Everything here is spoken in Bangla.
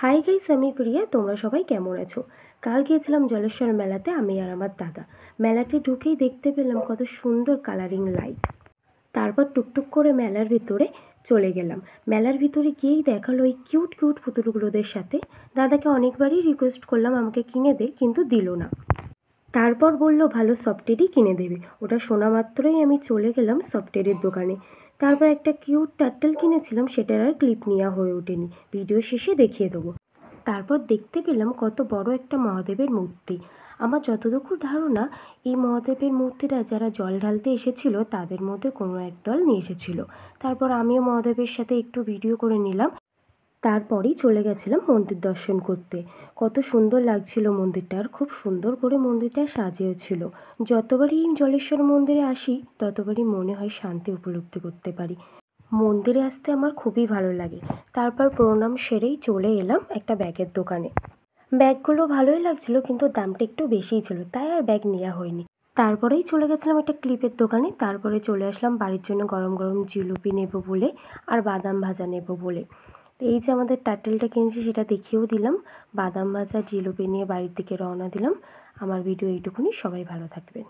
হাই গাইস, আমি প্রিয়া। তোমরা সবাই কেমন আছো? কাল গিয়েছিলাম জলেশ্বর মেলাতে, আমি আর আমার দাদা। মেলাতে ঢুকেই দেখতে পেলাম কত সুন্দর কালারিং লাইট। তারপর টুকটুক করে মেলার ভিতরে চলে গেলাম। মেলার ভিতরে গিয়েই দেখালো ওই কিউট কিউট পুতুলগুলোদের সাথে। দাদাকে অনেকবারই রিকোয়েস্ট করলাম আমাকে কিনে দে, কিন্তু দিল না। তারপর বলল ভালো সফটটেরই কিনে দেবে। ওটা শোনা মাত্রই আমি চলে গেলাম সফটটেরের দোকানে। তারপর একটা কিউট টার্টল কিনেছিলাম, সেটার আর ক্লিপ নেওয়া হয়ে ওঠেনি, ভিডিও শেষে দেখিয়ে দেবো। তারপর দেখতে পেলাম কত বড় একটা মহাদেবের মূর্তি। আমার যতটুকু ধারণা, এই মহাদেবের মূর্তিটা যারা জল ঢালতে এসেছিল তাদের মধ্যে কোনো একদল নিয়ে এসেছিল। তারপর আমিও মহাদেবের সাথে একটু ভিডিও করে নিলাম। তারপরেই চলে গেছিলাম মন্দির দর্শন করতে। কত সুন্দর লাগছিল মন্দিরটা, আর খুব সুন্দর করে মন্দিরটা সাজিয়েছিল। যতবারই জলেশ্বর মন্দিরে আসি ততবারই মনে হয় শান্তি উপলব্ধি করতে পারি। মন্দিরে আসতে আমার খুবই ভালো লাগে। তারপর প্রণাম সেরেই চলে এলাম একটা ব্যাগের দোকানে। ব্যাগগুলো ভালোই লাগছিল, কিন্তু দামটা একটু বেশিই ছিল, তাই আর ব্যাগ নেওয়া হয়নি। তারপরেই চলে গেছিলাম একটা ক্লিপের দোকানে। তারপরে চলে আসলাম বাড়ির জন্য গরম গরম জিলিপি নেব বলে, আর বাদাম ভাজা নেব বলে। তো এই যে আমাদের টার্টেলটা কিনেছি সেটা দেখিয়েও দিলাম। বাদাম ভাজা জিলিপি নিয়ে বাড়ির দিকে রওনা দিলাম। আমার ভিডিও এইটুকুনি। সবাই ভালো থাকবেন।